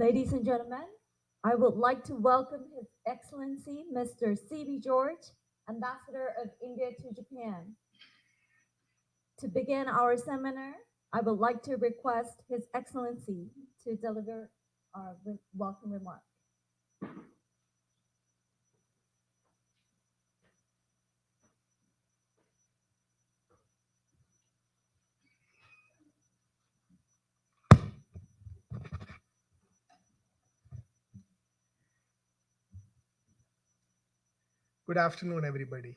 Ladies and gentlemen, I would like to welcome His Excellency Mr. C.B. George, Ambassador of India to Japan. To begin our seminar, I would like to request His Excellency to deliver our welcome remarks. Good afternoon, everybody.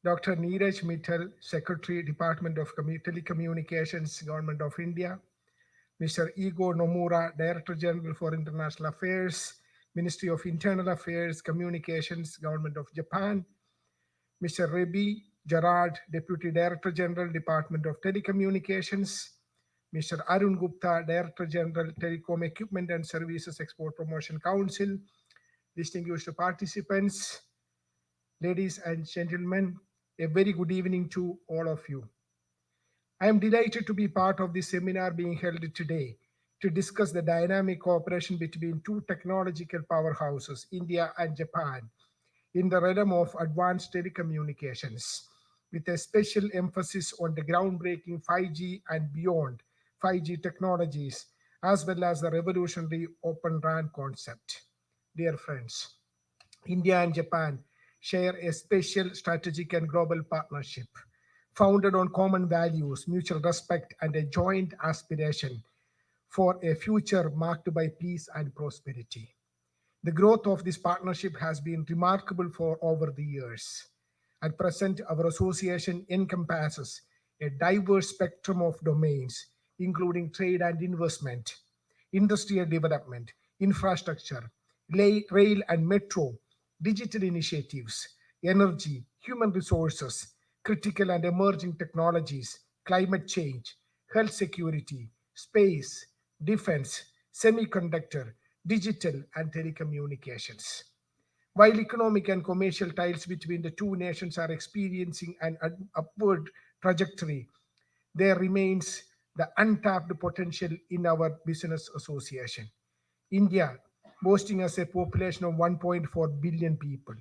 Dr. Neeraj Mittal, Secretary, Department of Telecommunications, Government of India. Mr. Igo Nomura, Director General for International Affairs, Ministry of Internal Affairs, Communications, Government of Japan. Mr. Rebi Gerard, Deputy Director General, Department of Telecommunications. Mr. Arun Gupta, Director General, Telecom Equipment and Services Export Promotion Council. Distinguished participants, ladies and gentlemen, a very good evening to all of you. I am delighted to be part of this seminar being held today to discuss the dynamic cooperation between two technological powerhouses, India and Japan, in the realm of advanced telecommunications, with a special emphasis on the groundbreaking 5G and beyond 5G technologies, as well as the revolutionary Open RAN concept. Dear friends, India and Japan share a special strategic and global partnership founded on common values, mutual respect, and a joint aspiration for a future marked by peace and prosperity. The growth of this partnership has been remarkable for over the years. At present, our association encompasses a diverse spectrum of domains, including trade and investment, industrial development, infrastructure, rail and metro, digital initiatives, energy, human resources, critical and emerging technologies, climate change, health security, space, defense, semiconductor, digital, and telecommunications. While economic and commercial ties between the two nations are experiencing an upward trajectory, there remains the untapped potential in our business association. India, boasting as a population of 1.4 billion people,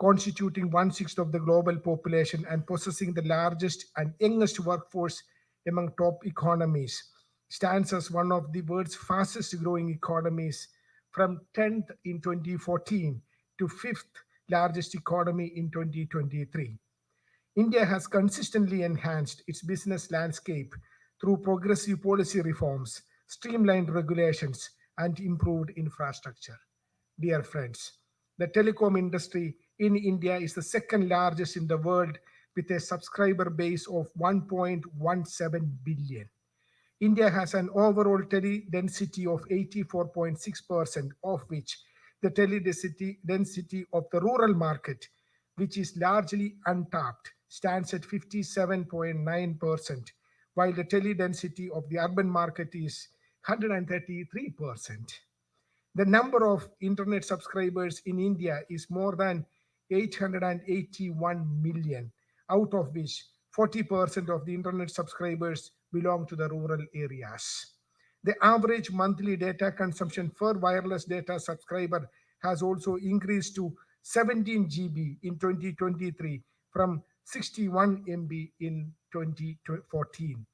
constituting one-sixth of the global population and possessing the largest and youngest workforce among top economies, stands as one of the world's fastest growing economies from 10th in 2014 to 5th largest economy in 2023. India has consistently enhanced its business landscape through progressive policy reforms, streamlined regulations, and improved infrastructure. Dear friends, the telecom industry in India is the second largest in the world with a subscriber base of 1.17 billion. India has an overall tele density of 84.6%, of which the tele density of the rural market, which is largely untapped, stands at 57.9%, while the tele density of the urban market is 133%. The number of internet subscribers in India is more than 881 million, out of which 40% of the internet subscribers belong to the rural areas. The average monthly data consumption per wireless data subscriber has also increased to 17 GB in 2023 from 61 MB in 2014.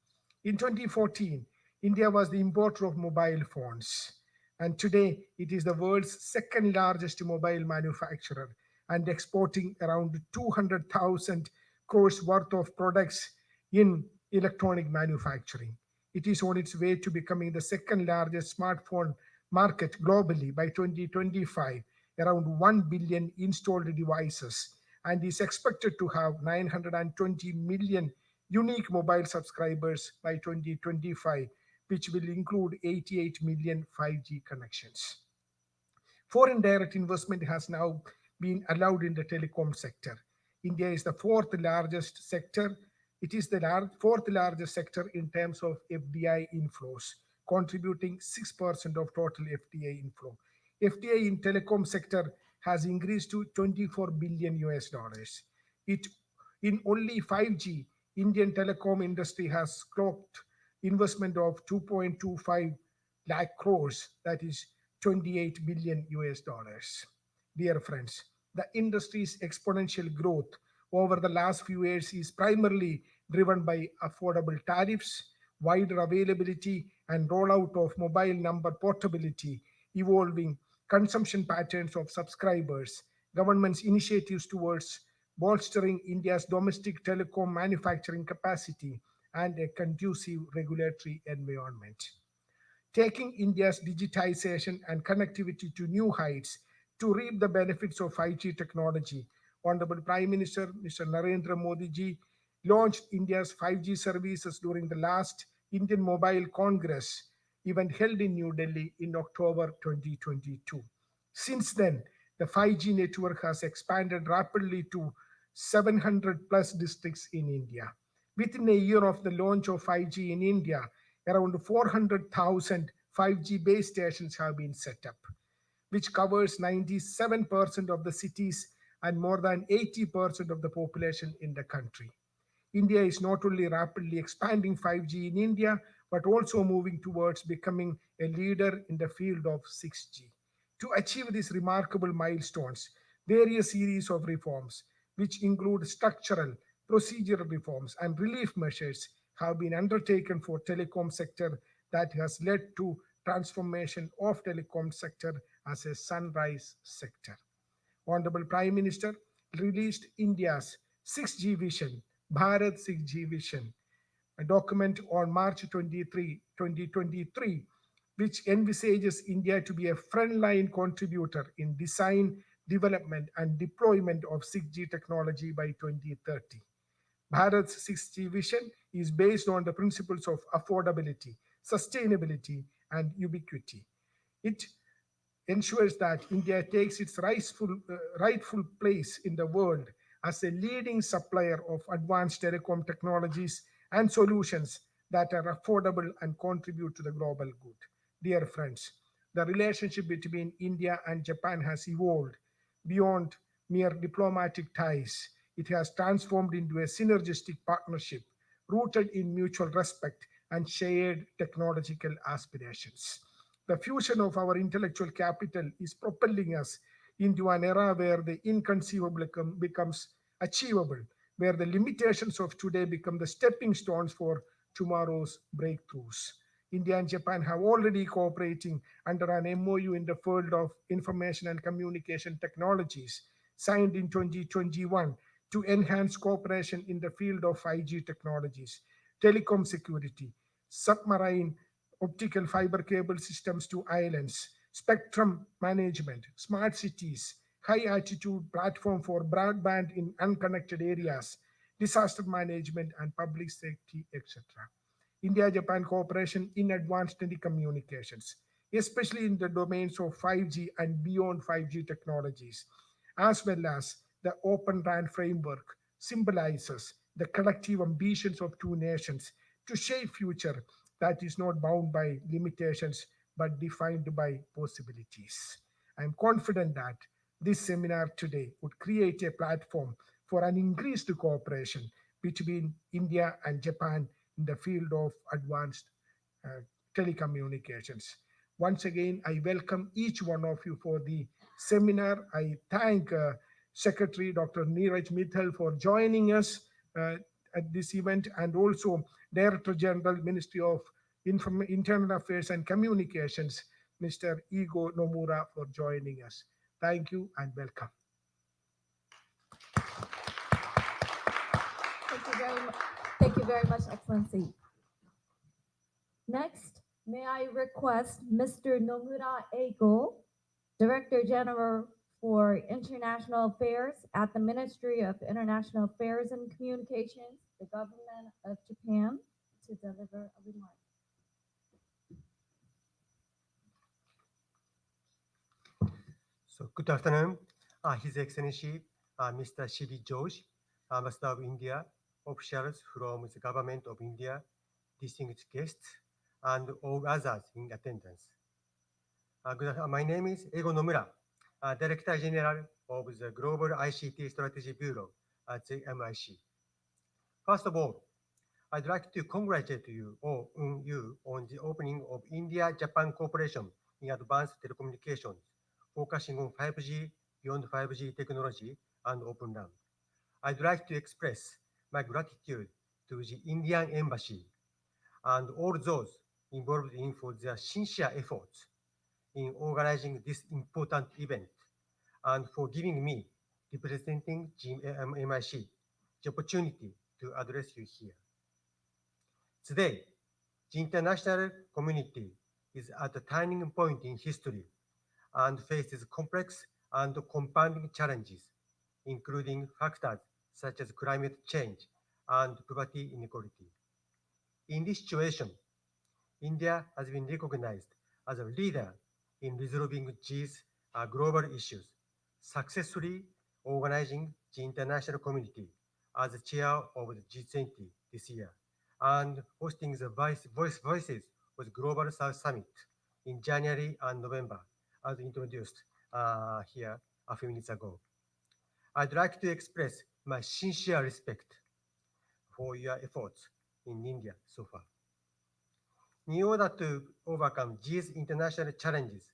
In 2014, India was the importer of mobile phones, and today it is the world's second largest mobile manufacturer and exporting around 200,000 crores worth of products in electronic manufacturing. It is on its way to becoming the second largest smartphone market globally by 2025, around 1 billion installed devices, and is expected to have 920 million unique mobile subscribers by 2025, which will include 88 million 5G connections. Foreign direct investment has now been allowed in the telecom sector. India is the fourth largest sector. It is the fourth largest sector in terms of FDI inflows, contributing 6% of total FDI inflow. FDI in telecom sector has increased to 24 billion US dollars. It in only 5G, Indian telecom industry has clocked investment of 2.25 lakh crores, that is 28 billion US dollars. Dear friends, the industry's exponential growth over the last few years is primarily driven by affordable tariffs, wider availability, and rollout of mobile number portability, evolving consumption patterns of subscribers, government's initiatives towards bolstering India's domestic telecom manufacturing capacity, and a conducive regulatory environment taking India's digitization and connectivity to new heights to reap the benefits of 5G technology. Honorable Prime Minister Mr. Narendra Modi ji launched India's 5G services during the last Indian Mobile Congress event held in New Delhi in October 2022. Since then, the 5G network has expanded rapidly to 700 plus districts in India. Within a year of the launch of 5G in India, around 400,000 5G base stations have been set up, which covers 97% of the cities and more than 80% of the population in the country. India is not only rapidly expanding 5G in India, but also moving towards becoming a leader in the field of 6G. To achieve these remarkable milestones, various series of reforms, which include structural, procedural reforms, and relief measures, have been undertaken for telecom sector that has led to transformation of telecom sector as a sunrise sector. Honorable Prime Minister released India's 6G vision, Bharat 6G vision, a document on March 23, 2023, which envisages India to be a frontline contributor in design, development, and deployment of 6G technology by 2030. Bharat's 6G vision is based on the principles of affordability, sustainability, and ubiquity. It ensures that India takes its rightful place in the world as a leading supplier of advanced telecom technologies and solutions that are affordable and contribute to the global good. Dear friends, the relationship between India and Japan has evolved beyond mere diplomatic ties. It has transformed into a synergistic partnership rooted in mutual respect and shared technological aspirations. The fusion of our intellectual capital is propelling us into an era where the inconceivable becomes achievable, where the limitations of today become the stepping stones for tomorrow's breakthroughs. India and Japan have already cooperating under an MOU in the field of information and communication technologies signed in 2021 to enhance cooperation in the field of 5G technologies, telecom security, submarine optical fiber cable systems to islands, spectrum management, smart cities, high altitude platform for broadband in unconnected areas, disaster management and public safety, etc. India Japan cooperation in advanced telecommunications, especially in the domains of 5G and beyond 5G technologies, as well as the Open RAN framework, symbolizes the collective ambitions of two nations to shape future that is not bound by limitations but defined by possibilities. I am confident that this seminar today would create a platform for an increased cooperation between India and Japan in the field of advanced uh, telecommunications. Once again, I welcome each one of you for the seminar. I thank Secretary Dr. Neeraj Mithal for joining us uh, at this event, and also Director General, Ministry of Internal Affairs and Communications, Mr. Igo Nomura, for joining us. Thank you and welcome. Thank you very much. Thank you very much, Excellency. Next, may I request Mr. Nomura Eigo, Director General for International Affairs at the Ministry of International Affairs and Communications, the Government of Japan, to deliver a remark. So, good afternoon, His Excellency Mr. C.B. George, Ambassador of India, officials from the Government of India, distinguished guests, and all others in attendance. My name is Eigo Nomura, Director General of the Global ICT Strategy Bureau at the MIC. First of all, I'd like to congratulate you on the opening of India-Japan Cooperation in Advanced Telecommunications, focusing on 5G, beyond 5G technology, and Open RAN. I'd like to express my gratitude to the Indian Embassy and all those involved in for their sincere efforts in organizing this important event and for giving me, representing GMIC, the opportunity to address you here. Today, the international community is at a turning point in history and faces complex and compounding challenges, including factors such as climate change and poverty inequality. In this situation, India has been recognized as a leader in resolving these global issues, successfully organizing the international community as the chair of the G20 this year, and hosting the Voices of the Global South Summit in January and November, as introduced here a few minutes ago. I'd like to express my sincere respect for your efforts in India so far. In order to overcome these international challenges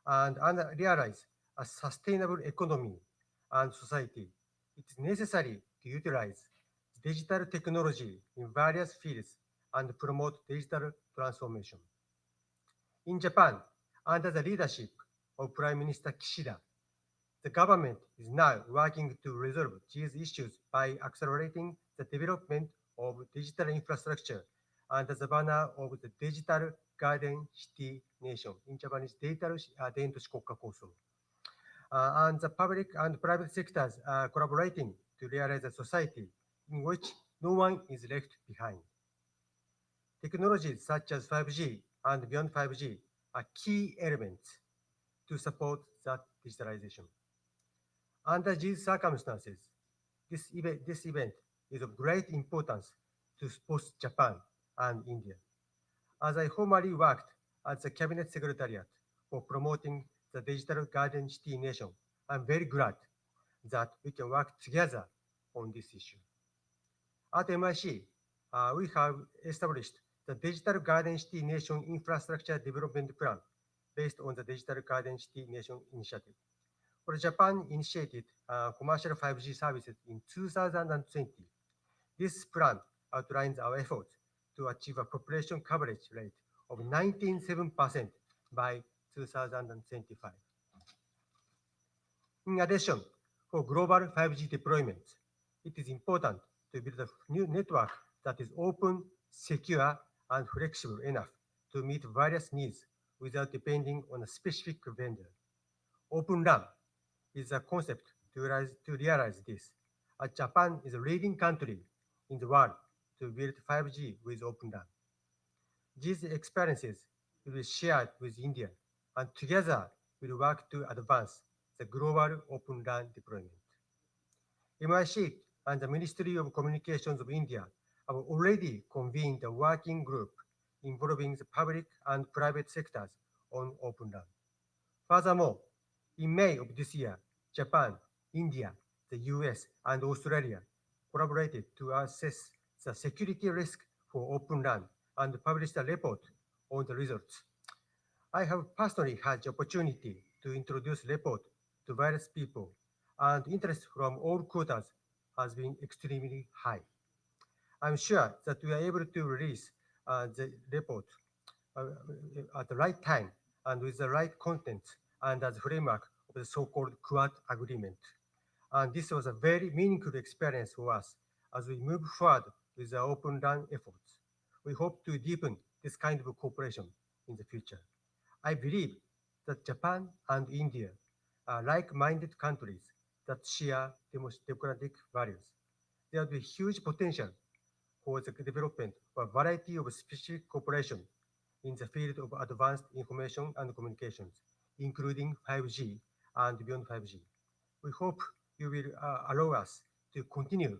and realize a sustainable economy and society, it is necessary to utilize digital technology in various fields and promote digital transformation. In Japan, under the leadership of Prime Minister Kishida, the government is now working to resolve these issues by accelerating the development of digital infrastructure under the banner of the Digital Garden City Nation, in Japanese, デジタル電都市国家構想. And the public and private sectors are collaborating to realize a society in which no one is left behind. Technologies such as 5G and beyond 5G are key elements to support that digitalization. Under these circumstances, this event is of great importance to both Japan and India. As I formerly worked as the Cabinet Secretariat for promoting the Digital Garden City Nation, I'm very glad that we can work together on this issue. At MIC, we have established the Digital Garden City Nation Infrastructure Development Plan based on the Digital Garden City Nation initiative. For Japan initiated commercial 5G services in 2020. This plan outlines our efforts to achieve a population coverage rate of 97% by 2025. In addition, for global 5G deployments, it is important to build a new network that is open, secure, and flexible enough to meet various needs without depending on a specific vendor. Open RAN is a concept to realize this, as Japan is a leading country in the world to build 5G with Open RAN. These experiences will be shared with India, and together we'll work to advance the global Open RAN deployment. MIC and the Ministry of Communications of India have already convened a working group involving the public and private sectors on Open RAN. Furthermore, in May of this year, Japan, India, the US, and Australia collaborated to assess the security risk for Open RAN and published a report on the results. I have personally had the opportunity to introduce the report to various people, and interest from all quarters has been extremely high. I'm sure that we are able to release the report at the right time and with the right content and as a framework of the so-called Quad Agreement. And this was a very meaningful experience for us as we move forward with the Open RAN efforts. We hope to deepen this kind of cooperation in the future. I believe that Japan and India are like-minded countries that share democratic values. There will be huge potential for the development of a variety of specific cooperation in the field of advanced information and communications, including 5G and beyond 5G. We hope you will allow us to continue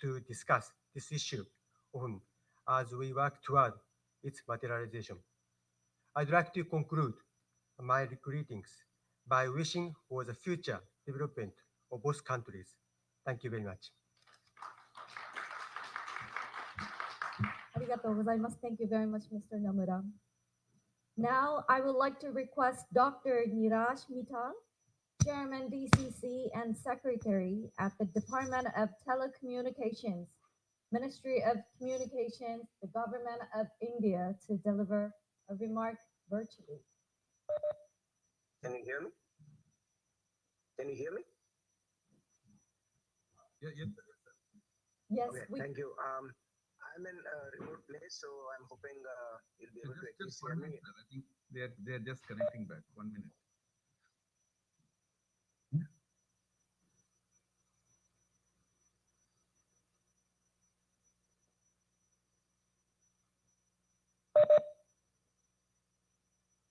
to discuss this issue on as we work toward its materialization. I'd like to conclude my greetings by wishing for the future development of both countries. Thank you very much. Arigatou gozaimasu. Thank you very much, Mr. Nomura. Now, I would like to request Dr. Niraj Mittal, Chairman DCC and Secretary at the Department of Telecommunications, Ministry of Communications, the Government of India, to deliver a remark virtually. Can you hear me? Can you hear me? Yeah. Yes, Okay, we thank you. I'm in a remote place, so I'm hoping you'll be able to at least Just hear 1 me. minute, sir. I think they're just connecting back. 1 minute. Yeah.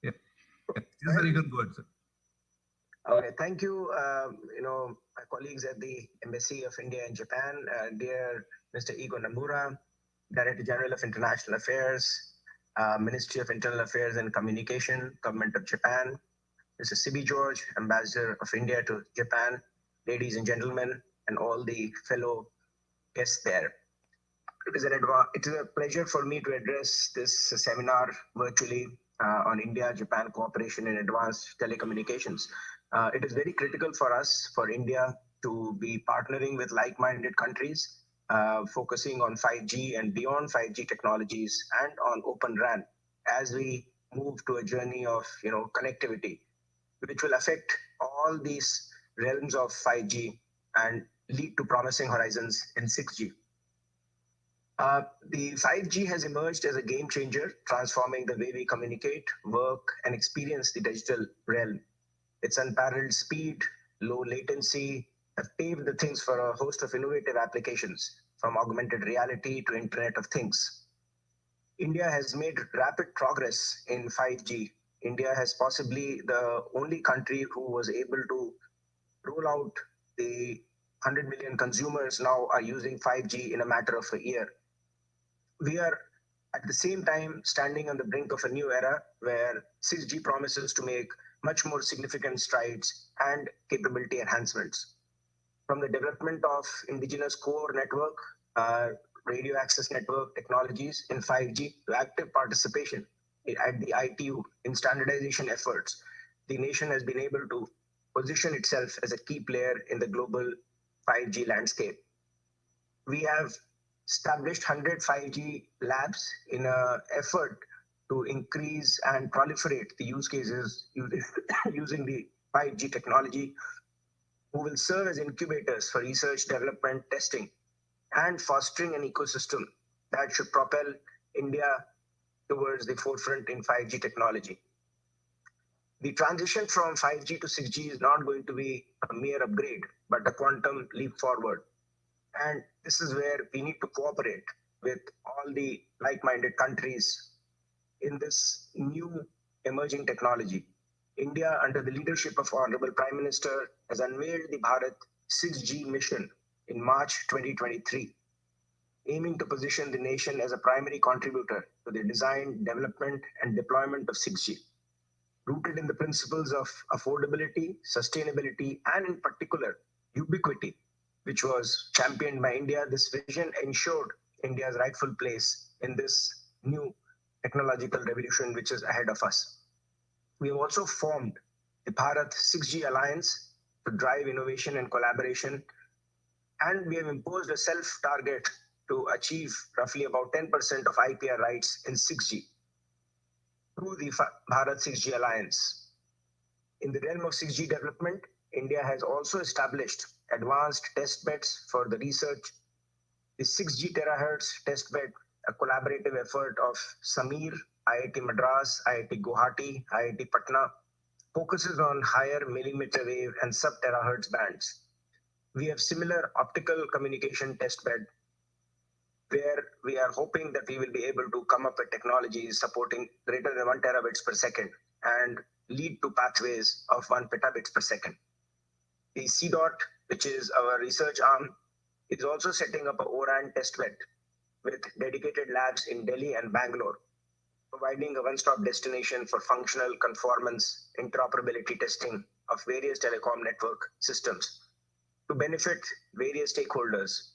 Yes, sir. You can go ahead, sir. Okay, thank you. My colleagues at the Embassy of India in Japan, dear Mr. Igo Nomura, Director General of International Affairs, Ministry of Internal Affairs and Communication, Government of Japan, Mr. Sibi George, Ambassador of India to Japan, ladies and gentlemen, and all the fellow guests there. It is a pleasure for me to address this seminar virtually on India-Japan cooperation in advanced telecommunications. It is very critical for us, for India, to be partnering with like-minded countries, focusing on 5G and beyond 5G technologies and on Open RAN as we move to a journey of connectivity, which will affect all these realms of 5G and lead to promising horizons in 6G. The 5G has emerged as a game changer, transforming the way we communicate, work, and experience the digital realm. Its unparalleled speed, low latency have paved the things for a host of innovative applications, from augmented reality to Internet of Things. India has made rapid progress in 5G. India has possibly the only country who was able to roll out the 100 million consumers now are using 5G in a matter of a year. We are at the same time standing on the brink of a new era where 6G promises to make much more significant strides and capability enhancements. From the development of indigenous core network, radio access network technologies in 5G to active participation at the ITU in standardization efforts, the nation has been able to position itself as a key player in the global 5G landscape. We have established 100 5G labs in an effort to increase and proliferate the use cases using the 5G technology, who will serve as incubators for research, development, testing, and fostering an ecosystem that should propel India towards the forefront in 5G technology. The transition from 5G to 6G is not going to be a mere upgrade, but a quantum leap forward. And this is where we need to cooperate with all the like-minded countries in this new emerging technology. India, under the leadership of Honorable Prime Minister, has unveiled the Bharat 6G mission in March 2023, aiming to position the nation as a primary contributor to the design, development, and deployment of 6G. Rooted in the principles of affordability, sustainability, and in particular, ubiquity, which was championed by India, this vision ensured India's rightful place in this new technological revolution which is ahead of us. We have also formed the Bharat 6G Alliance to drive innovation and collaboration, and we have imposed a self-target to achieve roughly about 10% of IPR rights in 6G through the Bharat 6G Alliance. In the realm of 6G development, India has also established advanced test beds for the research. The 6G terahertz test bed, a collaborative effort of Samir, IIT Madras, IIT Guwahati, IIT Patna, focuses on higher millimeter wave and sub-terahertz bands. We have similar optical communication test bed where we are hoping that we will be able to come up with technologies supporting greater than 1 terabits per second and lead to pathways of 1 petabits per second. The CDOT, which is our research arm, is also setting up a ORAN testbed with dedicated labs in Delhi and Bangalore, providing a one-stop destination for functional conformance interoperability testing of various telecom network systems to benefit various stakeholders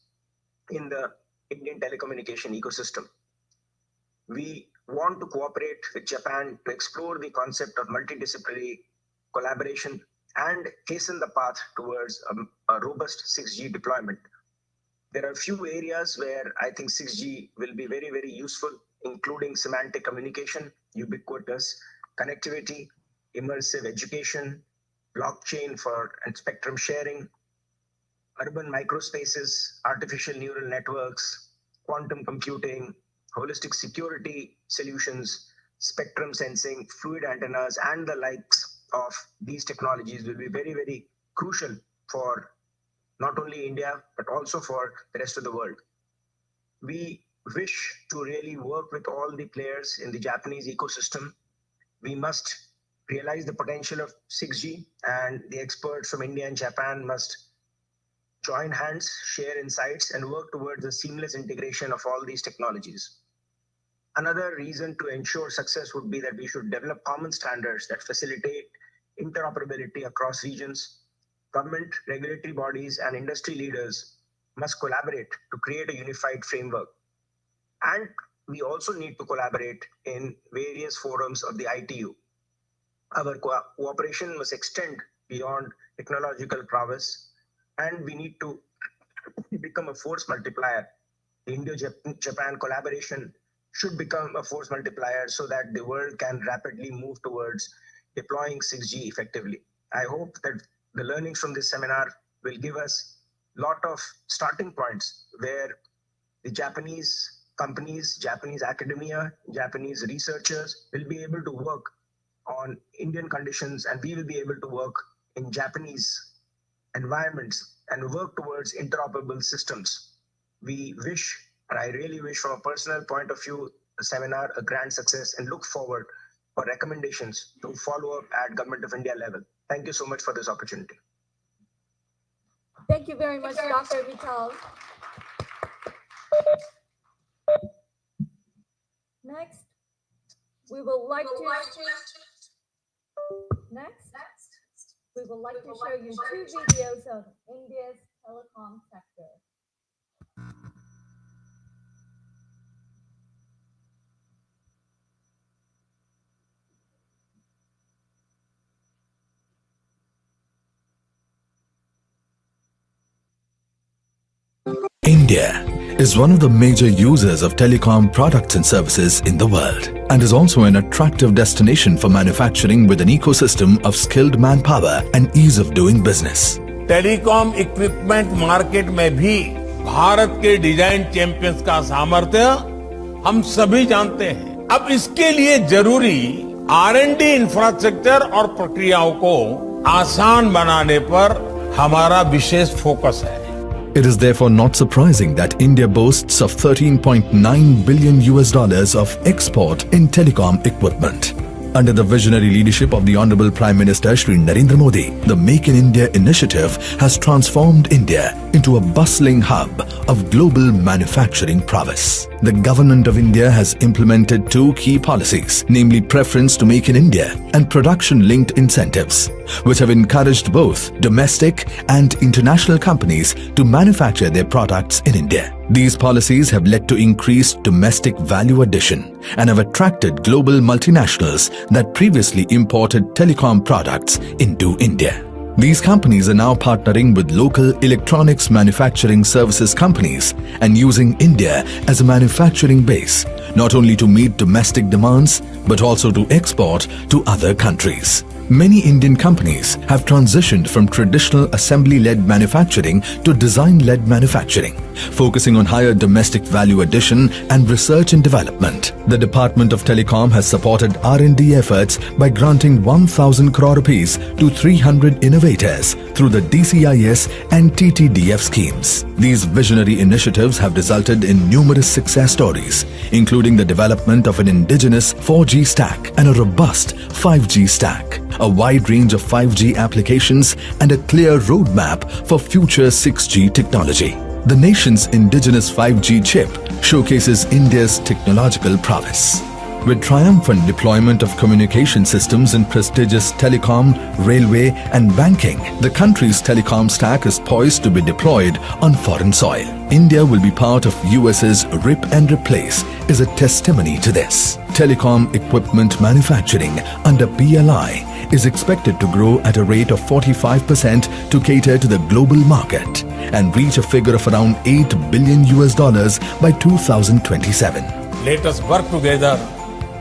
in the Indian telecommunication ecosystem. We want to cooperate with Japan to explore the concept of multidisciplinary collaboration and hasten the path towards a robust 6G deployment. There are a few areas where I think 6G will be very, very useful, including semantic communication, ubiquitous connectivity, immersive education, blockchain and spectrum sharing, urban microspaces, artificial neural networks, quantum computing, holistic security solutions, spectrum sensing, fluid antennas, and the likes of these technologies will be very, very crucial for not only India, but also for the rest of the world. We wish to really work with all the players in the Japanese ecosystem. We must realize the potential of 6G, and the experts from India and Japan must join hands, share insights, and work towards the seamless integration of all these technologies. Another reason to ensure success would be that we should develop common standards that facilitate interoperability across regions. Government, regulatory bodies, and industry leaders must collaborate to create a unified framework. And we also need to collaborate in various forums of the ITU. Our cooperation must extend beyond technological prowess, and we need to become a force multiplier. The Indo-Japan collaboration should become a force multiplier so that the world can rapidly move towards deploying 6G effectively. I hope that the learnings from this seminar will give us a lot of starting points where the Japanese companies, Japanese academia, Japanese researchers will be able to work on Indian conditions, and we will be able to work in Japanese environments and work towards interoperable systems. We wish, and I really wish from a personal point of view, the seminar a grand success, and look forward for recommendations to follow up at Government of India level. Thank you so much for this opportunity. Thank you very much, Dr. Vital. Next, we would like to show you 2 videos of India's telecom sector. India is one of the major users of telecom products and services in the world, and is also an attractive destination for manufacturing with an ecosystem of skilled manpower and ease of doing business. Telecom equipment market में भी भारत के design champions का सामर्थ्य हम सभी जानते हैं। अब इसके लिए जरूरी R&D इंफ्रास्ट्रक्चर और प्रक्रियाओं को आसान बनाने पर हमारा विशेष फोकस है। It is therefore not surprising that India boasts of $13.9 billion of export in telecom equipment. Under the visionary leadership of the Honorable Prime Minister Shri Narendra Modi, the Make in India initiative has transformed India into a bustling hub of global manufacturing prowess. The Government of India has implemented 2 key policies, namely Preference to Make in India and Production-Linked Incentives, which have encouraged both domestic and international companies to manufacture their products in India. These policies have led to increased domestic value addition and have attracted global multinationals that previously imported telecom products into India. These companies are now partnering with local electronics manufacturing services companies and using India as a manufacturing base, not only to meet domestic demands, but also to export to other countries. Many Indian companies have transitioned from traditional assembly-led manufacturing to design-led manufacturing, focusing on higher domestic value addition and research and development. The Department of Telecom has supported R&D efforts by granting 1,000 crore rupees to 300 innovators through the DCIS and TTDF schemes. These visionary initiatives have resulted in numerous success stories, including the development of an indigenous 4G stack and a robust 5G stack, a wide range of 5G applications, and a clear roadmap for future 6G technology. The nation's indigenous 5G chip showcases India's technological prowess. With triumphant deployment of communication systems in prestigious telecom, railway, and banking, the country's telecom stack is poised to be deployed on foreign soil. India will be part of US's Rip and Replace is a testimony to this. Telecom equipment manufacturing under PLI is expected to grow at a rate of 45% to cater to the global market and reach a figure of around $8 billion by 2027. Let us work together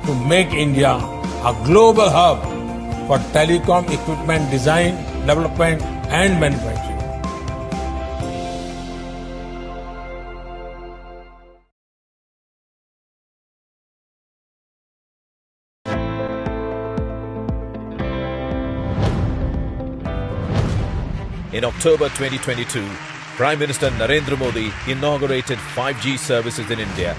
to make India a global hub for telecom equipment design, development and manufacturing. In October 2022, Prime Minister Narendra Modi inaugurated 5G services in India.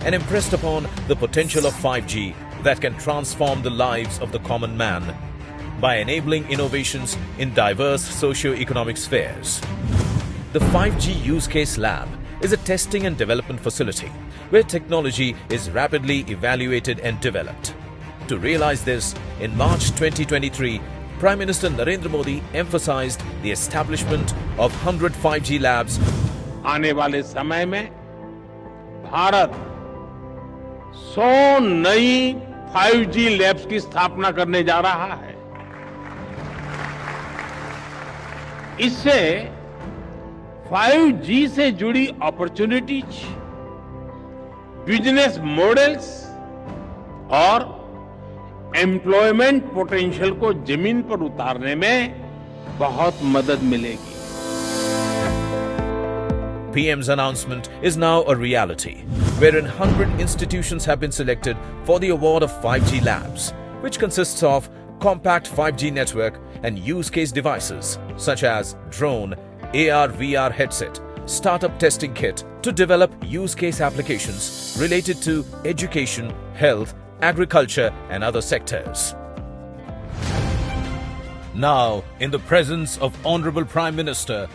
And impressed upon the potential of 5G that can transform the lives of the common man by enabling innovations in diverse socio-economic spheres. The 5G Use Case Lab is a testing and development facility where technology is rapidly evaluated and developed. To realize this, in March 2023, Prime Minister Narendra Modi emphasized the establishment of 100 5G labs. आने वाले समय में भारत 100 नई 5G labs की स्थापना करने जा रहा है। इससे 5G से जुड़ी अपॉर्चुनिटीज, बिजनेस मॉडल्स और एम्प्लॉयमेंट पोटेंशियल को जमीन पर उतारने में बहुत मदद मिलेगी। PM's announcement is now a reality, wherein 100 institutions have been selected for the award of 5G labs, which consists of compact 5G network and use case devices such as drone, AR/VR headset, startup testing kit to develop use case applications related to education, health, agriculture and other sectors. Now, in the presence of Honorable Prime Minister,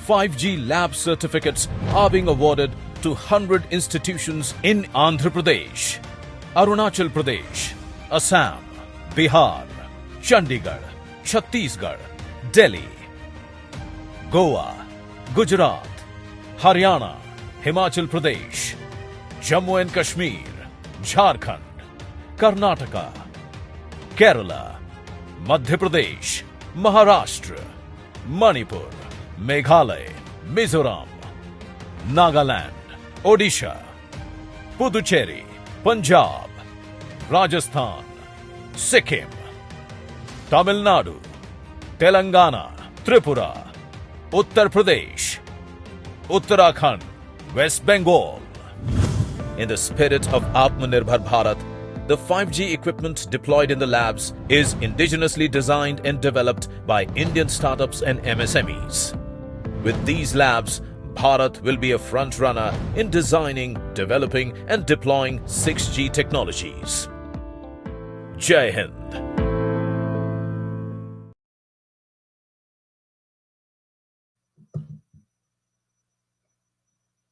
5G lab certificates are being awarded to 100 institutions in Andhra Pradesh, Arunachal Pradesh, Assam, Bihar, Chandigarh, Chhattisgarh, Delhi, Goa, Gujarat, Haryana, Himachal Pradesh, Jammu and Kashmir, Jharkhand, Karnataka, Kerala, Madhya Pradesh, Maharashtra, Manipur, Meghalaya, Mizoram, Nagaland, Odisha, Puducherry, Punjab, Rajasthan, Sikkim, Tamil Nadu, Telangana, Tripura, Uttar Pradesh, Uttarakhand, West Bengal. In the spirit of Atmanirbhar Bharat, the 5G equipment deployed in the labs is indigenously designed and developed by Indian startups and MSMEs. With these labs, Bharat will be a front runner in designing, developing and deploying 6G technologies. Jai Hind.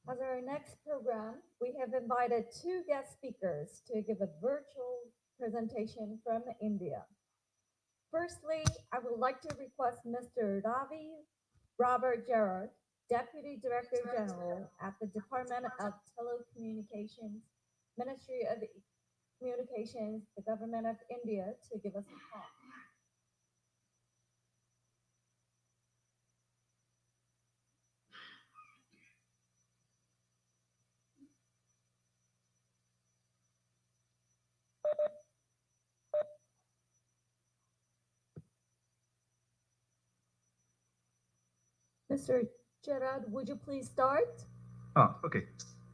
As our next program, we have invited two guest speakers to give a virtual presentation from India. Firstly, I would like to request Mr. Ravi Robert Gerard, Deputy Director General at the Department of Telecommunications, Ministry of Communications, the Government of India, to give us a talk. Mr. Gerard, would you please start? Okay.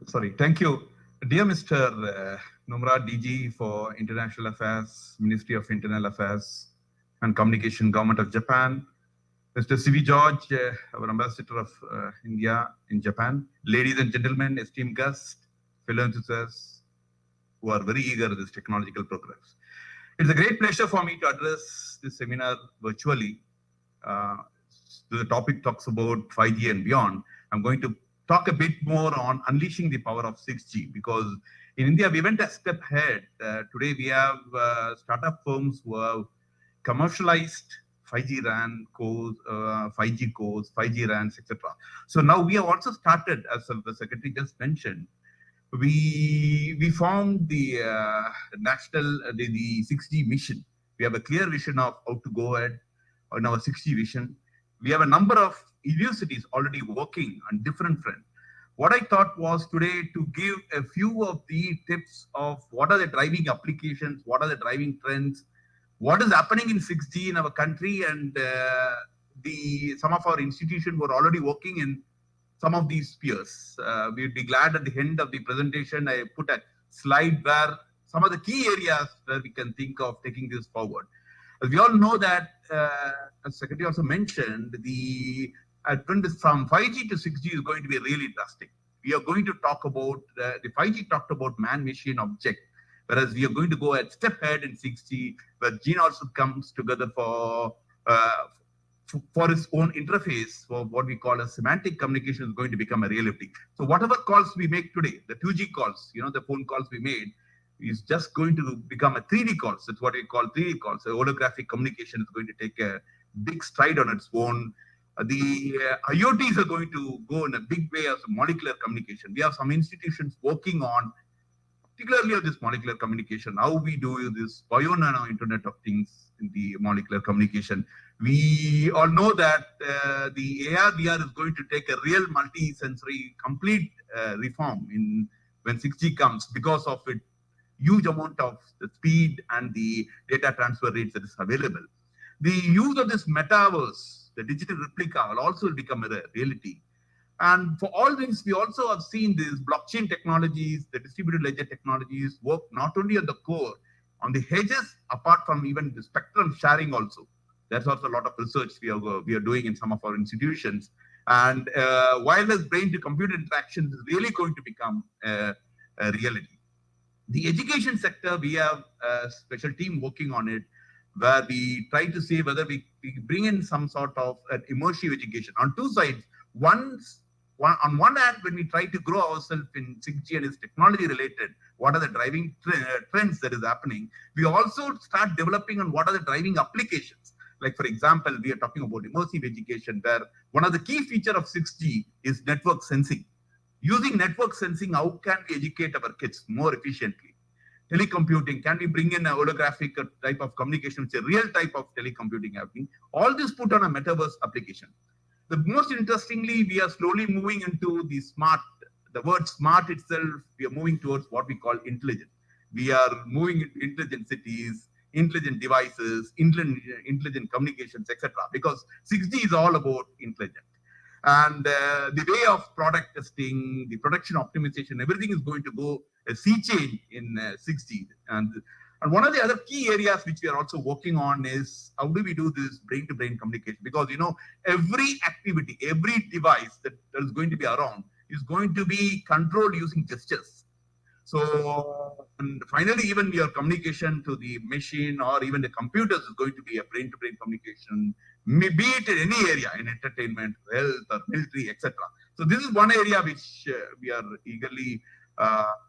Sorry. Thank you. Dear Mr. Nomura, DG for International Affairs, Ministry of Internal Affairs and Communication, Government of Japan, Mr. C.V. George, our Ambassador of India in Japan, ladies and gentlemen, esteemed guests, fellow enthusiasts who are very eager in this technological progress. It's a great pleasure for me to address this seminar virtually. The topic talks about 5G and beyond. I'm going to talk a bit more on unleashing the power of 6G because in India, we went a step ahead. Today, we have startup firms who have commercialized 5G RAN cores, 5G cores, 5G RANs, etc. So now we have also started, as the Secretary just mentioned, we formed the national, the 6G mission. We have a clear vision of how to go ahead on our 6G vision. We have a number of universities already working on different fronts. What I thought was today to give a few of the tips of what are the driving applications, what are the driving trends, what is happening in 6G in our country, and some of our institutions were already working in some of these spheres. We'd be glad at the end of the presentation, I put a slide where some of the key areas where we can think of taking this forward. As we all know that, as Secretary also mentioned, the advent from 5G to 6G is going to be really drastic. We are going to talk about, the 5G talked about man-machine object, whereas we are going to go a step ahead in 6G, where gene also comes together for its own interface, for what we call a semantic communication is going to become a reality. So whatever calls we make today, the 2G calls, the phone calls we made, is just going to become a 3D calls. That's what we call 3D calls. So holographic communication is going to take a big stride on its own. The IoTs are going to go in a big way as a molecular communication. We have some institutions working on, particularly of this molecular communication, how we do this bio-nano Internet of Things in the molecular communication. We all know that the AR/VR is going to take a real multi-sensory complete reform when 6G comes because of it huge amount of the speed and the data transfer rates that is available. The use of this metaverse, the digital replica, will also become a reality. And for all this, we also have seen these blockchain technologies, the distributed ledger technologies work not only on the core, on the edges, apart from even the spectrum sharing also. There's also a lot of research we are doing in some of our institutions. And wireless brain-to-computer interaction is really going to become a reality. The education sector, we have a special team working on it, where we try to see whether we bring in some sort of an immersive education on two sides. On one hand, when we try to grow ourselves in 6G and its technology related, what are the driving trends that is happening? We also start developing on what are the driving applications. Like, for example, we are talking about immersive education, where one of the key features of 6G is network sensing. Using network sensing, how can we educate our kids more efficiently? Telecomputing, can we bring in a holographic type of communication, which is a real type of telecomputing happening? All this put on a metaverse application. The most interestingly, we are slowly moving into the smart, the word smart itself, we are moving towards what we call intelligent. We are moving into intelligent cities, intelligent devices, intelligent communications, etc. Because 6G is all about intelligent. And the way of product testing, the production optimization, everything is going to go a sea change in 6G. And one of the other key areas which we are also working on is how do we do this brain-to-brain communication? Because, every activity, every device that is going to be around is going to be controlled using gestures. So, and finally, even your communication to the machine or even the computers is going to be a brain-to-brain communication, be it in any area, in entertainment, health, or military, etc. So this is one area which we are eagerly,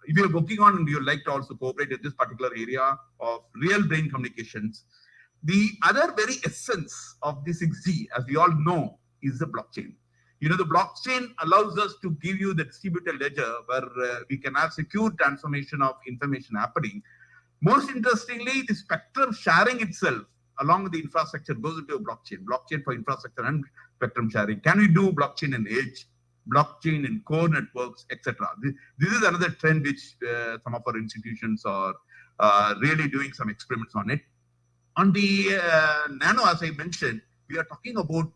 if you are working on and you would like to also cooperate in this particular area of real brain communications. The other very essence of the 6G, as we all know, is the blockchain. The blockchain allows us to give you the distributed ledger where we can have secure transformation of information happening. Most interestingly, the spectrum sharing itself along with the infrastructure goes into a blockchain for infrastructure and spectrum sharing. Can we do blockchain in edge, blockchain in core networks, etc.? This is another trend which some of our institutions are really doing some experiments on it. On the nano, as I mentioned, we are talking about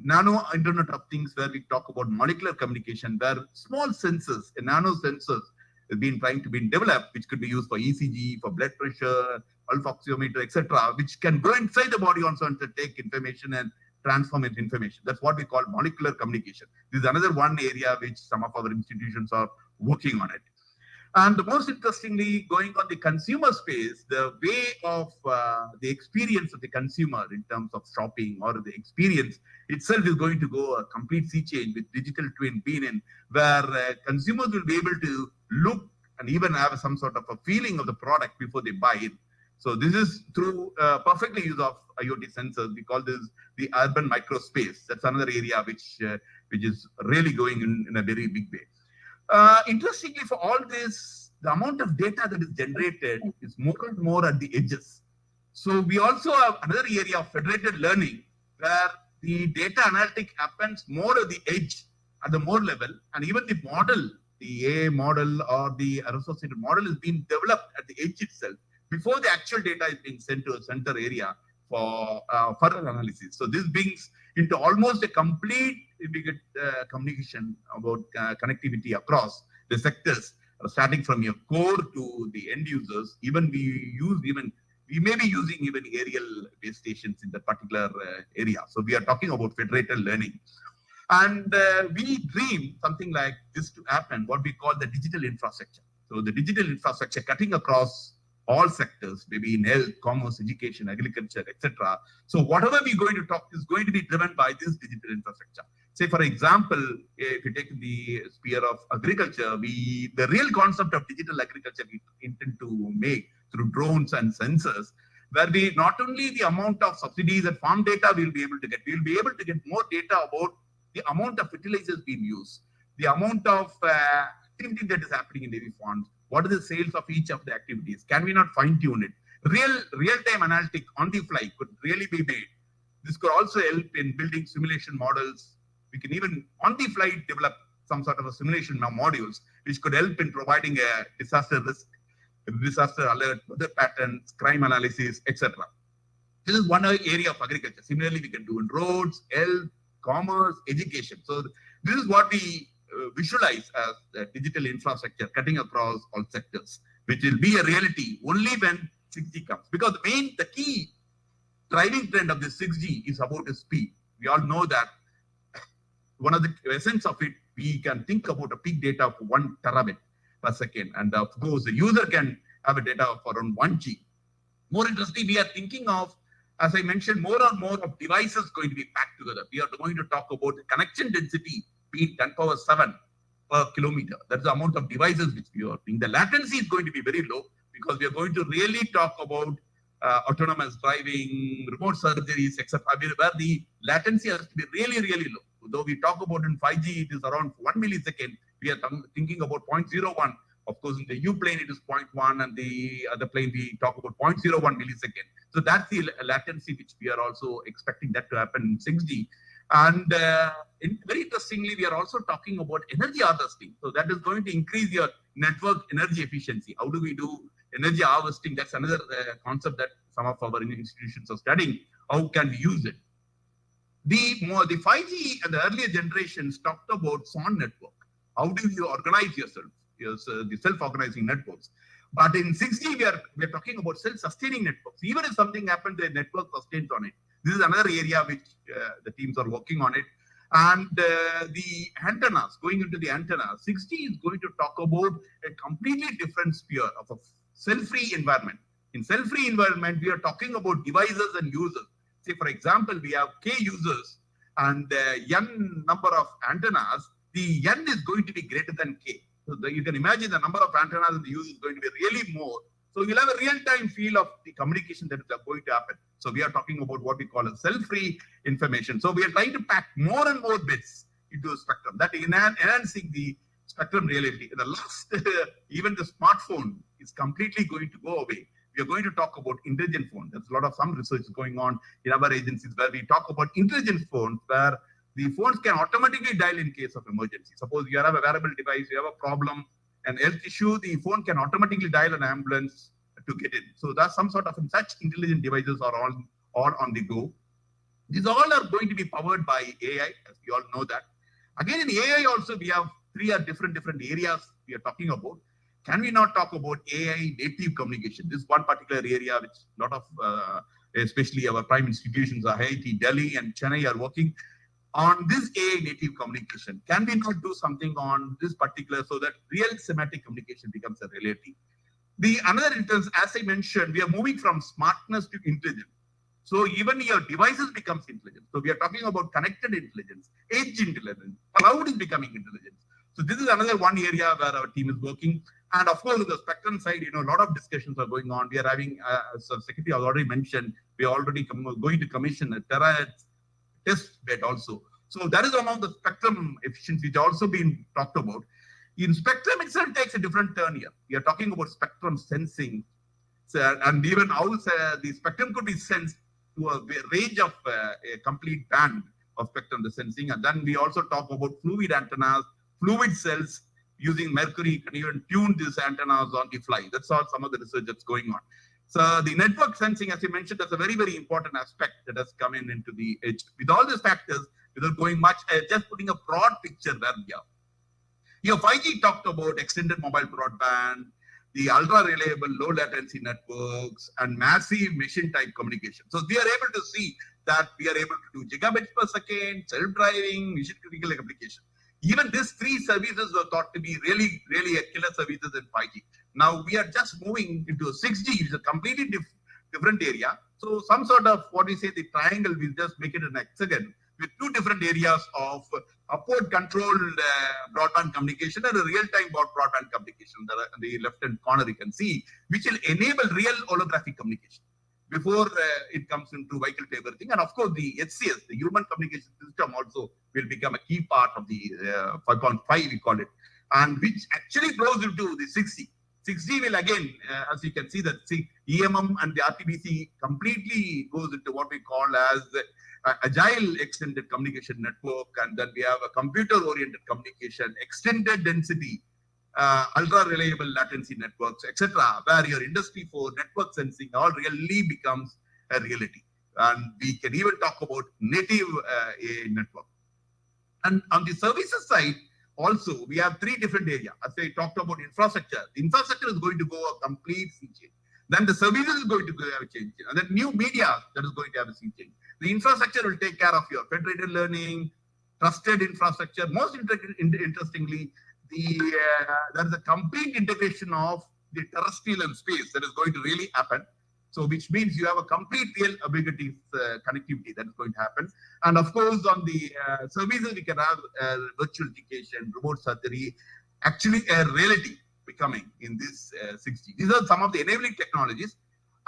nano Internet of Things, where we talk about molecular communication, where small sensors, nano sensors, have been trying to be developed, which could be used for ECG, for blood pressure, olfactometer, etc., which can go inside the body also and to take information and transform it information. That's what we call molecular communication. This is another one area which some of our institutions are working on it. And the most interestingly, going on the consumer space, the way of the experience of the consumer in terms of shopping or the experience itself is going to go a complete sea change with digital twin being in, where consumers will be able to look and even have some sort of a feeling of the product before they buy it. So this is through perfectly use of IoT sensors. We call this the urban microspace. That's another area which is really going in a very big way. Interestingly, for all this, the amount of data that is generated is more and more at the edges. So we also have another area of federated learning where the data analytic happens more at the edge, at the more level, and even the model, the AI model or the associated model is being developed at the edge itself before the actual data is being sent to a center area for further analysis. So this brings into almost a complete communication about connectivity across the sectors, starting from your core to the end users. Even we may be using even aerial base stations in that particular area. So we are talking about federated learning. And we dream something like this to happen, what we call the digital infrastructure. So the digital infrastructure cutting across all sectors, maybe in health, commerce, education, agriculture, etc. So whatever we're going to talk is going to be driven by this digital infrastructure. Say, for example, if you take the sphere of agriculture, the real concept of digital agriculture we intend to make through drones and sensors, where we not only the amount of subsidies and farm data we'll be able to get, we'll be able to get more data about the amount of fertilizers being used, the amount of activity that is happening in dairy farms, what are the sales of each of the activities, can we not fine tune it? Real-time analytic on the fly could really be made. This could also help in building simulation models. We can even on the fly develop some sort of a simulation modules, which could help in providing a disaster risk, disaster alert, weather patterns, crime analysis, etc. This is one area of agriculture. Similarly, we can do in roads, health, commerce, education. So this is what we visualize as digital infrastructure cutting across all sectors, which will be a reality only when 6G comes. Because the key driving trend of the 6G is about the speed. We all know that one of the essence of it, we can think about a peak data of 1 terabit per second. And of course, the user can have a data of around 1G. More interesting, we are thinking of, as I mentioned, more and more of devices going to be packed together. We are going to talk about the connection density being 10⁷ per kilometer. That's the amount of devices which we are doing. The latency is going to be very low because we are going to really talk about autonomous driving, remote surgeries, etc., where the latency has to be really, really low. Though we talk about in 5G, it is around 1 millisecond. We are thinking about 0.01. Of course, in the U plane, it is 0.1, and the other plane, we talk about 0.01 millisecond. So that's the latency which we are also expecting that to happen in 6G. And very interestingly, we are also talking about energy harvesting. So that is going to increase your network energy efficiency. How do we do energy harvesting? That's another concept that some of our institutions are studying. How can we use it? The 5G and the earlier generations talked about SON network. How do you organize yourself? The self-organizing networks. But in 6G, we are talking about self-sustaining networks. Even if something happens, the network sustains on it. This is another area which the teams are working on it. And the antennas, going into the antennas, 6G is going to talk about a completely different sphere of a cell-free environment. In cell-free environment, we are talking about devices and users. Say, for example, we have K users and N number of antennas. The N is going to be greater than K. So you can imagine the number of antennas and the use is going to be really more. So you'll have a real-time feel of the communication that is going to happen. So we are talking about what we call a cell-free information. So we are trying to pack more and more bits into a spectrum, that enhancing the spectrum reality. In the last, even the smartphone is completely going to go away. We are going to talk about intelligent phone. There's a lot of some research going on in our agencies where we talk about intelligent phones, where the phones can automatically dial in case of emergency. Suppose you have a wearable device, you have a problem, an health issue, the phone can automatically dial an ambulance to get in. So that's some sort of such intelligent devices are all on the go. These all are going to be powered by AI, as we all know that. Again, in AI also, we have three different areas we are talking about. Can we not talk about AI native communication? This is one particular area which a lot of, especially our prime institutions, IIT, Delhi and Chennai are working on this AI native communication. Can we not do something on this particular so that real semantic communication becomes a reality? The another instance, as I mentioned, we are moving from smartness to intelligence. So even your devices becomes intelligent. So we are talking about connected intelligence, edge intelligence, cloud is becoming intelligence. So this is another one area where our team is working. And of course, on the spectrum side, a lot of discussions are going on. We are having, as the Secretary has already mentioned, we are already going to commission a terahertz test bed also. So that is one of the spectrum efficiency which also been talked about. In spectrum itself takes a different turn here. We are talking about spectrum sensing, and even how the spectrum could be sensed to a range of a complete band of spectrum the sensing. And then we also talk about fluid antennas, fluid cells using mercury, can even tune these antennas on the fly. That's all some of the research that's going on. So the network sensing, as you mentioned, that's a very, very important aspect that has come into the edge. With all these factors, without going much, just putting a broad picture there. Your 5G talked about extended mobile broadband, the ultra-reliable low-latency networks, and massive machine-type communication. So we are able to see that we are able to do gigabits per second, self-driving, mission-critical application. Even these three services were thought to be really, really a killer services in 5G. Now we are just moving into a 6G, which is a completely different area. So some sort of, what we say, the triangle, we'll just make it an hexagon with two different areas of upward controlled broadband communication and a real-time broadband communication. The left-hand corner you can see, which will enable real holographic communication before it comes into vehicle to everything. And of course, the HCS, the human communication system, also will become a key part of the 5.5, we call it, and which actually flows into the 6G. 6G will again, as you can see, that EMM and the RTBC completely goes into what we call as agile extended communication network, and then we have a computer-oriented communication, extended density, ultra-reliable latency networks, etc., where your industry for network sensing all really becomes a reality. And we can even talk about native AI network. And on the services side, also, we have three different areas. As I talked about infrastructure, the infrastructure is going to go a complete sea change. Then the services is going to have a change. And then new media that is going to have a sea change. The infrastructure will take care of your federated learning, trusted infrastructure. Most interestingly, there is a complete integration of the terrestrial and space that is going to really happen. So which means you have a complete real ubiquitous connectivity that is going to happen. And of course, on the services, we can have virtual education, remote surgery, actually a reality becoming in this 6G. These are some of the enabling technologies.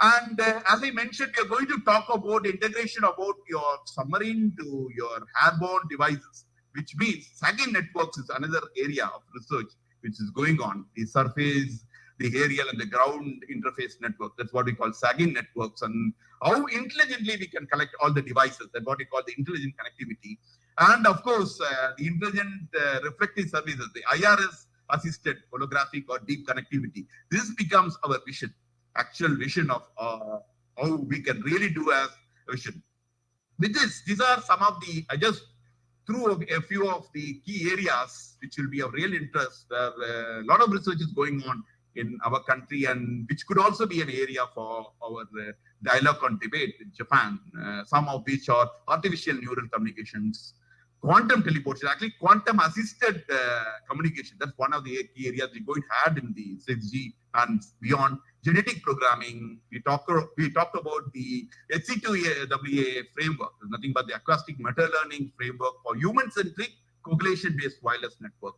And as I mentioned, we are going to talk about integration about your submarine to your airborne devices, which means sagging networks is another area of research which is going on. The surface, the aerial and the ground interface network. That's what we call sagging networks, and how intelligently we can collect all the devices. That's what we call the intelligent connectivity. And of course, the intelligent reflective services, the IRS assisted holographic or deep connectivity. This becomes our vision, actual vision of how we can really do as a vision. With this, these are some of the, I just threw a few of the key areas which will be of real interest. A lot of research is going on in our country, and which could also be an area for our dialogue and debate in Japan, some of which are artificial neural communications, quantum teleportation, actually quantum assisted communication. That's one of the key areas we're going to add in the 6G and beyond. Genetic programming, we talked about the HC2WA framework, nothing but the acoustic meta-learning framework for human-centric correlation-based wireless network.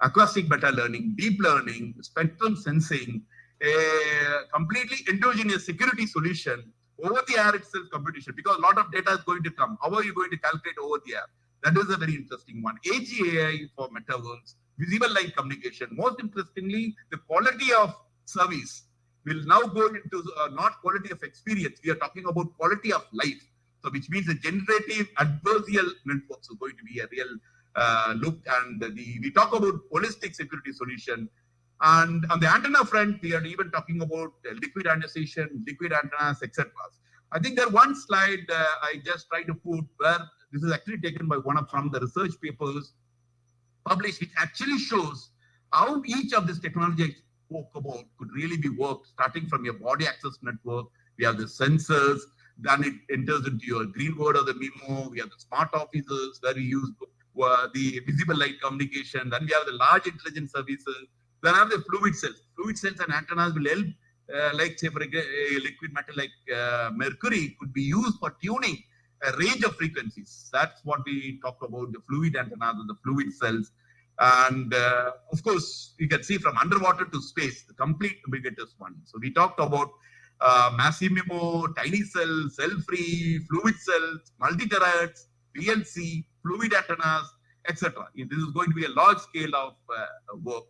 Acoustic meta-learning, deep learning, spectrum sensing, a completely endogenous security solution, over-the-air itself computation, because a lot of data is going to come. How are you going to calculate over-the-air? That is a very interesting one. AGI for metaverse, visible light communication. Most interestingly, the quality of service will now go into not quality of experience. We are talking about quality of life. So which means the generative adversarial networks are going to be a real look, and we talk about holistic security solution. And on the antenna front, we are even talking about liquid ionization, liquid antennas, etc. I think there one slide I just tried to put where this is actually taken by from the research papers published, which actually shows how each of these technologies I spoke about could really be worked, starting from your body access network. We have the sensors, then it enters into your green word or the memo. We have the smart offices where we use the visible light communication. Then we have the large intelligent services. Then I have the fluid cells. Fluid cells and antennas will help, like say for a liquid metal like mercury could be used for tuning a range of frequencies. That's what we talk about, the fluid antennas and the fluid cells. And of course, you can see from underwater to space, the complete ubiquitous one. So we talked about massive MIMO, tiny cells, cell-free, fluid cells, multi-terahertz, PLC, fluid antennas, etc. This is going to be a large scale of work.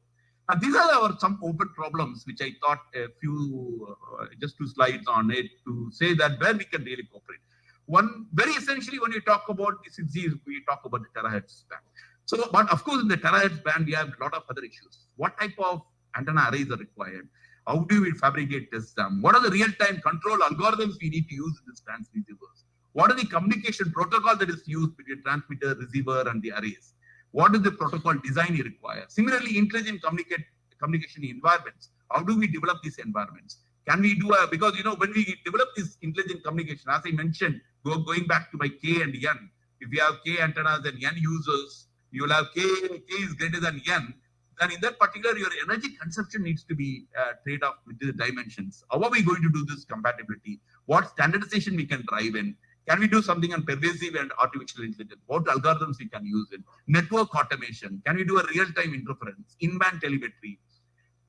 And these are some open problems, which I thought a few, just 2 slides on it to say that where we can really cooperate. One, very essentially, when you talk about the 6G, we talk about the terahertz band. So, but of course, in the terahertz band, we have a lot of other issues. What type of antenna arrays are required? How do we fabricate test them? What are the real-time control algorithms we need to use in this transceivers? What are the communication protocol that is used between transmitter, receiver, and the arrays? What is the protocol design you require? Similarly, intelligent communication environments. How do we develop these environments? Can we do because when we develop this intelligent communication, as I mentioned, going back to my K and N, if you have K antennas and N users, you will have K is greater than N, then in that particular, your energy consumption needs to be trade off with the dimensions. How are we going to do this compatibility? What standardization we can drive in? Can we do something on pervasive and artificial intelligence? What algorithms we can use in? Network automation. Can we do a real-time interference? In-band telemetry.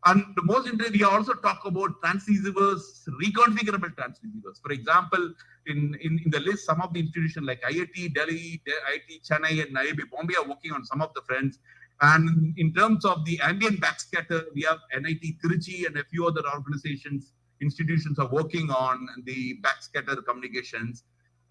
And the most interesting, we also talk about transceivers, reconfigurable transceivers. For example, in the list, some of the institutions like IIT Delhi, IIT Chennai, and IIB Bombay are working on some of the fronts. And in terms of the ambient backscatter, we have NIT Tiruchi and a few other organizations, institutions are working on the backscatter communications.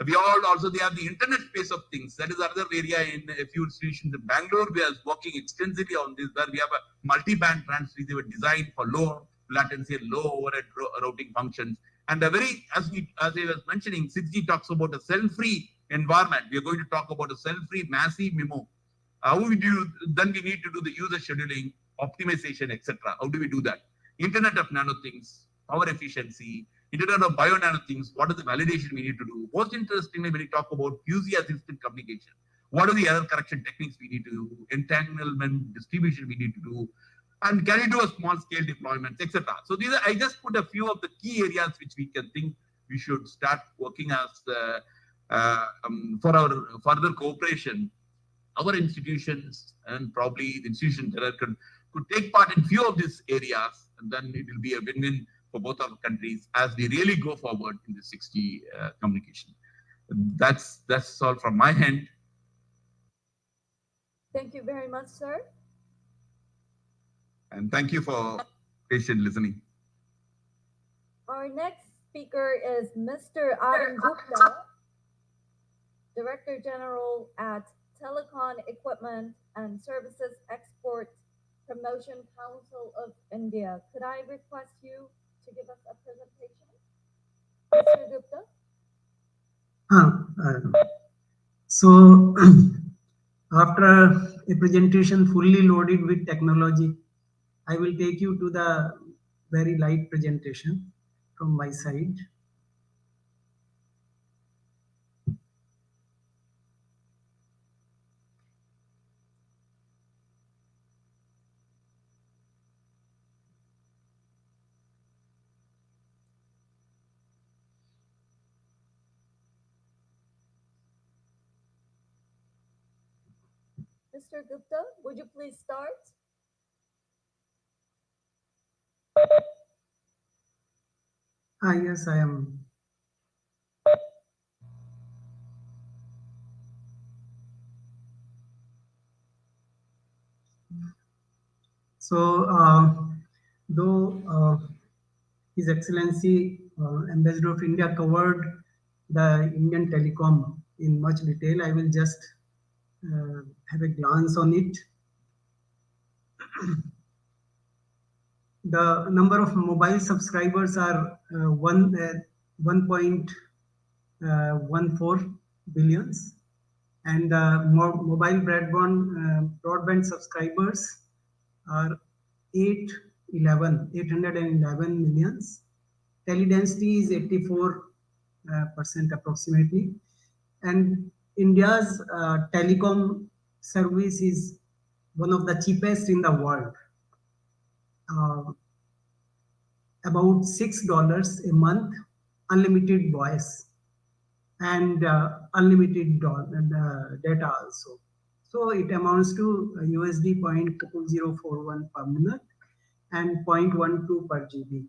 We also have the internet space of things. That is another area in a few institutions in Bangalore. We are working extensively on this, where we have a multi-band transceiver design for low latency and low overhead routing functions. And as I was mentioning, 6G talks about a cell-free environment. We are going to talk about a cell-free massive MIMO. How we do? Then we need to do the user scheduling, optimization, etc. How do we do that? Internet of Nano Things, power efficiency. Internet of Bio Nano Things, what is the validation we need to do? Most interestingly, when we talk about QC-assisted communication, what are the other correction techniques we need to do? Entanglement, distribution we need to do. And can we do a small-scale deployment, etc. So these I just put a few of the key areas which we can think we should start working as for our further cooperation. Our institutions and probably the institutions that could take part in few of these areas, and then it will be a win-win for both our countries as we really go forward in the 6G communication. That's all from my end. Thank you very much, sir. And thank you for patient listening. Our next speaker is Mr. Arun Gupta, Director General at Telecom Equipment and Services Export Promotion Council of India. Could I request you to give us a presentation? Mr. Gupta? So after a presentation fully loaded with technology, I will take you to the very light presentation from my side. Mr. Gupta, would you please start? Yes, I am. So, though His Excellency Ambassador of India covered the Indian telecom in much detail, I will just have a glance on it. The number of mobile subscribers are 1.14 billions, and mobile broadband subscribers are 811 millions. Teledensity is 84% approximately, and India's telecom service is one of the cheapest in the world. About $6 a month, unlimited voice and unlimited data also. So it amounts to USD 0.0041 per minute and 0.12 per GB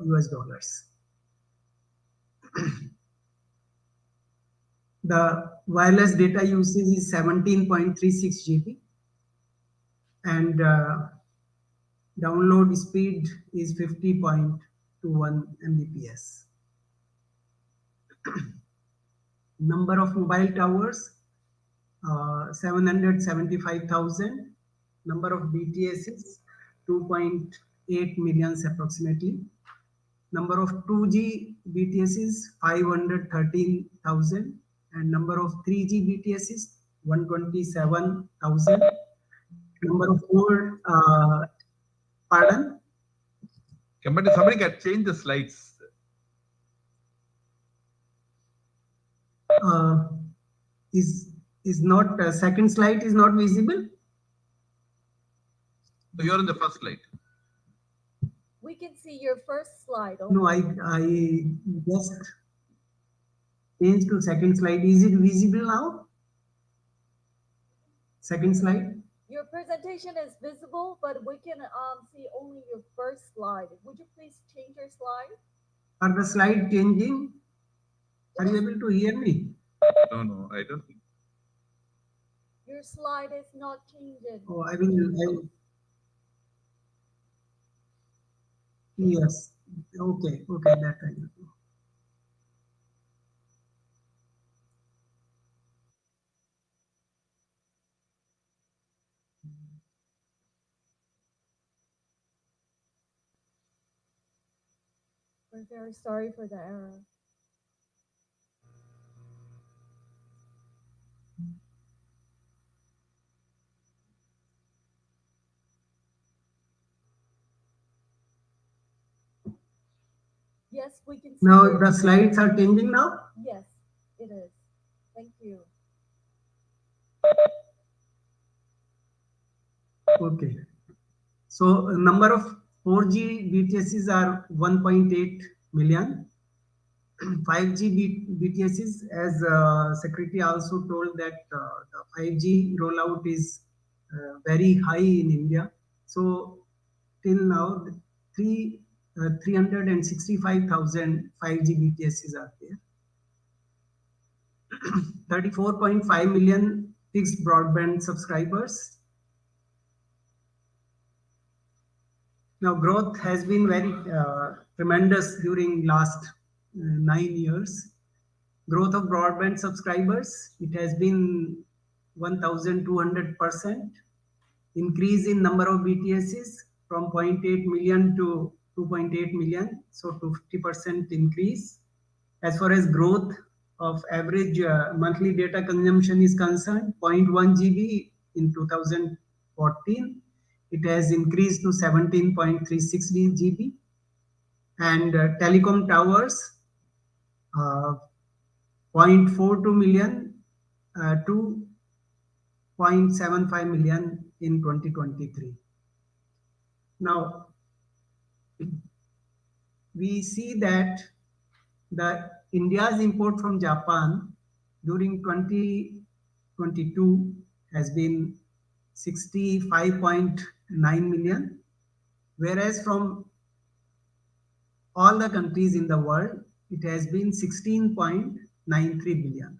US dollars. The wireless data usage is 17.36 GB and download speed is 50.21 Mbps. Number of mobile towers, 775,000. Number of BTSs, 2.8 million approximately. Number of 2G BTSs, 513,000. And number of 3G BTSs, 127,000. Number of 4, pardon? Somebody can change the slides. Is not second slide is not visible. So you're in the first slide. We can see your first slide. No, I just changed to second slide. Is it visible now? Second slide. Your presentation is visible, but we can see only your first slide. Would you please change your slide? Are the slide changing? Are you able to hear me? No, I don't think. Your slide is not changing. Oh, I will. Yes. Okay. That I will do. We're very sorry for the error. Yes, we can see. Now the slides are changing now. Yes, it is. Thank you. Okay. So number of 4G BTSs are 1.8 million. 5G BTSs, as Secretary also told that the 5G rollout is very high in India. So till now, 365,000 5G BTSs are there. 34.5 million fixed broadband subscribers. Now growth has been very tremendous during last 9 years. Growth of broadband subscribers, it has been 1,200%. Increase in number of BTSs from 0.8 million to 2.8 million, so to 50% increase. As far as growth of average monthly data consumption is concerned, 0.1 GB in 2014, it has increased to 17.36 GB. And telecom towers, 0.42 million to 0.75 million in 2023. Now, we see that the India's import from Japan during 2022 has been 65.9 million, whereas from all the countries in the world, it has been 16.93 billion.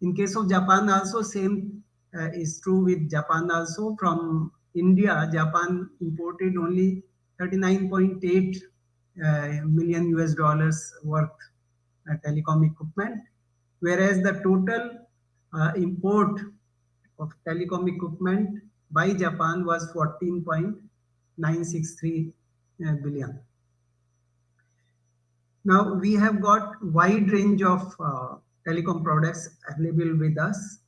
In case of Japan also, same is true with Japan also. From India, Japan imported only 39.8 million US dollars worth telecom equipment, whereas the total import of telecom equipment by Japan was 14.963 billion. Now we have got wide range of telecom products available with us,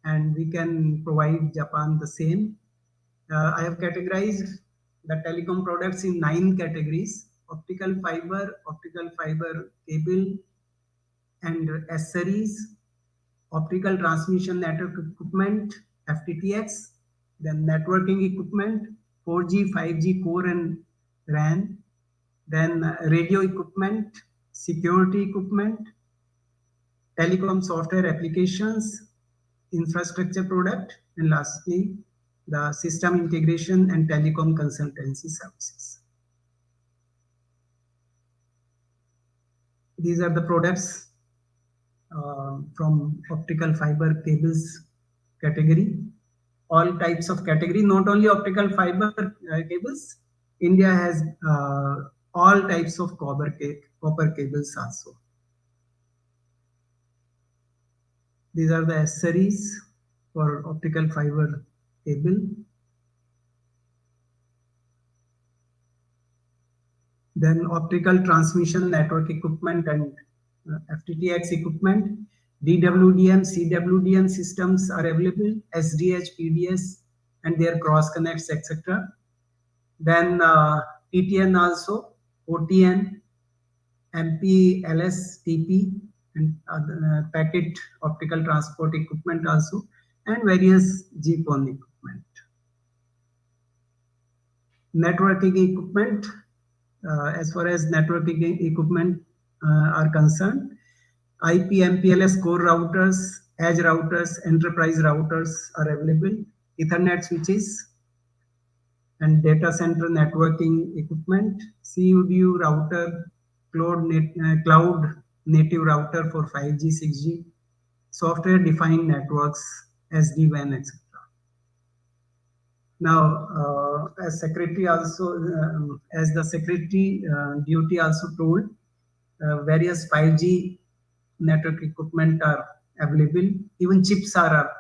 and we can provide Japan the same. I have categorized the telecom products in 9 categories: optical fiber cable and accessories, optical transmission network equipment, FTTX, then networking equipment, 4G, 5G core and RAN, then radio equipment, security equipment, telecom software applications, infrastructure product, and lastly, the system integration and telecom consultancy services. These are the products from optical fiber cables category. All types of category, not only optical fiber cables. India has all types of copper cables also. These are the accessories for optical fiber cable. Then optical transmission network equipment and FTTX equipment. DWDM, CWDM systems are available, SDH, PDS, and their cross connects, etc. Then TTN also, OTN, MPLS, TP, and packet optical transport equipment also, and various GPON equipment. Networking equipment, as far as networking equipment are concerned, IP, MPLS core routers, edge routers, enterprise routers are available, Ethernet switches, and data center networking equipment, CUDU router, cloud native router for 5G, 6G, software defined networks, SD-WAN, etc. Now, as secretary also, as the secretary duty also told, various 5G network equipment are available, even chips are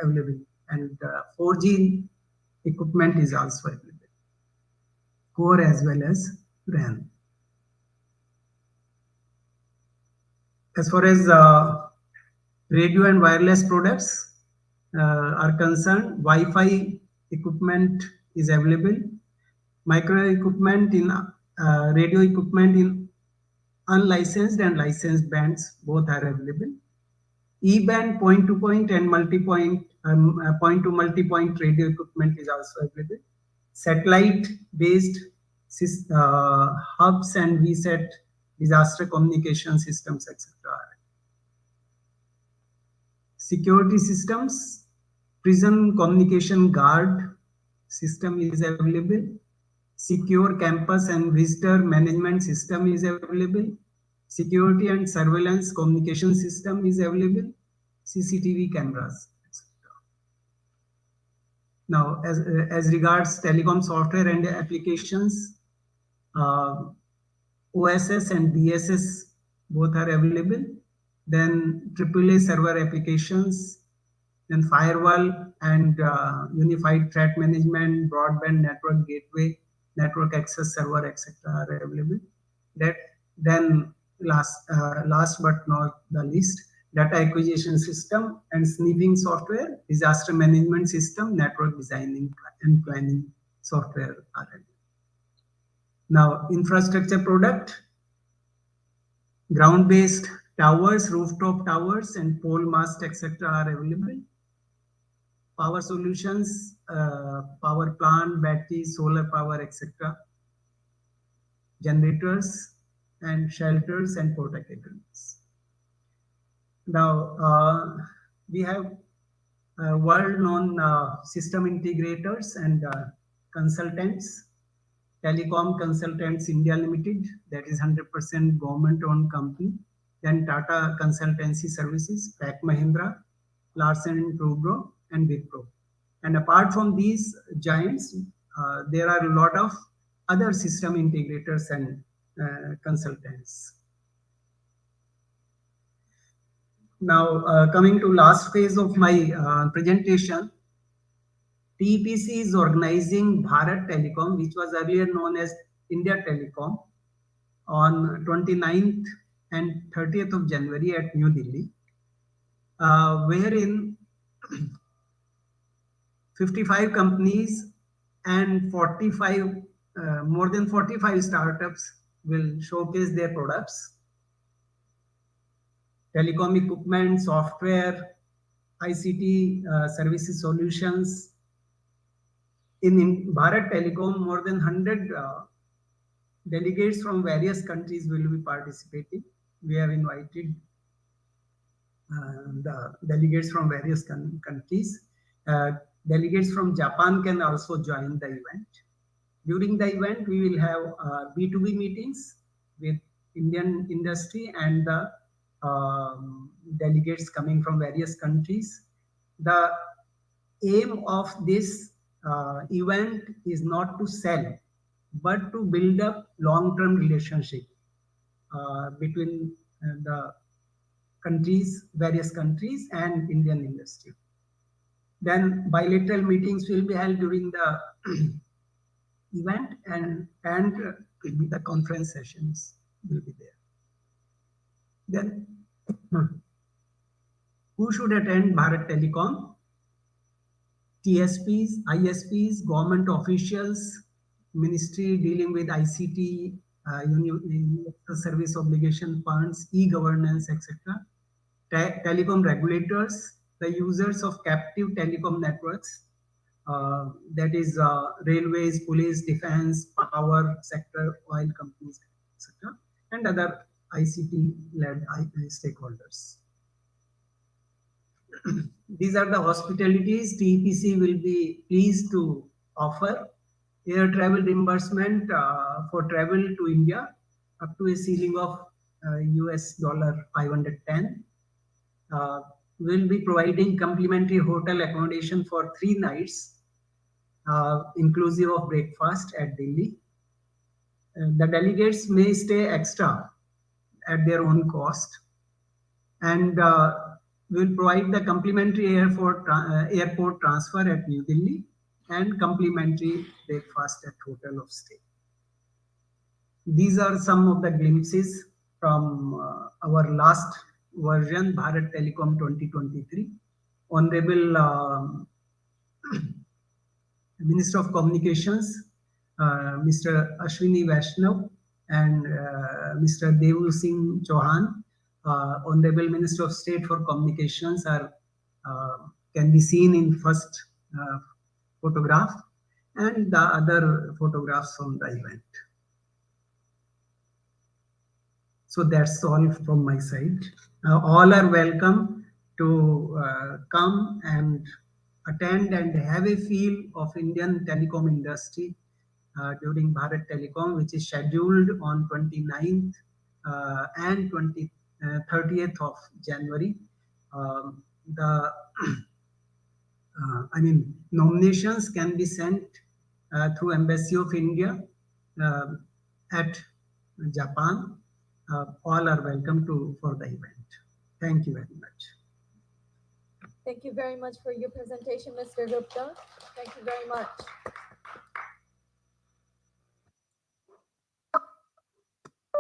available, and 4G equipment is also available, core as well as RAN. As far as radio and wireless products are concerned, Wi-Fi equipment is available, micro equipment in radio equipment in unlicensed and licensed bands, both are available. E-band point-to-point and multi-point, point-to-multi-point radio equipment is also available. Satellite-based hubs and VSAT disaster communication systems, etc. Security systems, prison communication guard system is available. Secure campus and visitor management system is available. Security and surveillance communication system is available. CCTV cameras, etc. Now, as regards telecom software and applications, OSS and BSS both are available. Then AAA server applications, then firewall and unified threat management, broadband network gateway, network access server, etc. are available. Then last but not the least, data acquisition system and sniffing software, disaster management system, network designing and planning software are available. Now, infrastructure product, ground-based towers, rooftop towers, and pole mast, etc. are available. Power solutions, power plant, batteries, solar power, etc. Generators and shelters and portacables. Now, we have world-known system integrators and consultants. Telecom Consultants India Limited, that is 100% government-owned company. Then Tata Consultancy Services, Tech Mahindra, Larsen & Toubro, and Wipro. And apart from these giants, there are a lot of other system integrators and consultants. Now, coming to last phase of my presentation, TPC is organizing Bharat Telecom, which was earlier known as India Telecom, on 29th and 30th of January at New Delhi, wherein 55 companies and more than 45 startups will showcase their products. Telecom equipment, software, ICT services solutions. In Bharat Telecom, more than 100 delegates from various countries will be participating. We have invited the delegates from various countries. Delegates from Japan can also join the event. During the event, we will have B2B meetings with Indian industry and the delegates coming from various countries. The aim of this event is not to sell, but to build up long-term relationship between the countries, various countries and Indian industry. Then bilateral meetings will be held during the event and the conference sessions will be there. Then who should attend Bharat Telecom? TSPs, ISPs, government officials, ministry dealing with ICT, universal service obligation funds, e-governance, etc. Telecom regulators, the users of captive telecom networks, that is railways, police, defense, power sector, oil companies, etc. and other ICT-led stakeholders. These are the hospitalities TEPC will be pleased to offer. Air travel reimbursement for travel to India up to a ceiling of US $510. Will be providing complimentary hotel accommodation for 3 nights, inclusive of breakfast at Delhi. The delegates may stay extra at their own cost, and will provide the complimentary airport transfer at New Delhi and complimentary breakfast at hotel of stay. These are some of the glimpses from our last version, Bharat Telecom 2023. Honorable Minister of Communications, Mr. Ashwini Vaishnav and Mr. Devu Singh Chauhan, Honorable Minister of State for Communications, are can be seen in first photograph and the other photographs from the event. So that's all from my side. All are welcome to come and attend and have a feel of Indian telecom industry during Bharat Telecom, which is scheduled on 29th and 30th of January. Nominations can be sent through Embassy of India at Japan. All are welcome for the event. Thank you very much. Thank you very much for your presentation, Mr. Gupta. Thank you very much.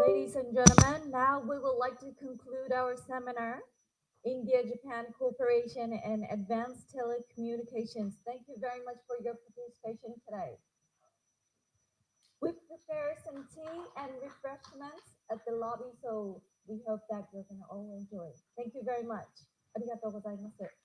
Ladies and gentlemen, now we would like to conclude our seminar, India-Japan Cooperation and Advanced Telecommunications. Thank you very much for your participation today. We've prepared some tea and refreshments at the lobby, so we hope that you're going to all enjoy. Thank you very much. ありがとうございます。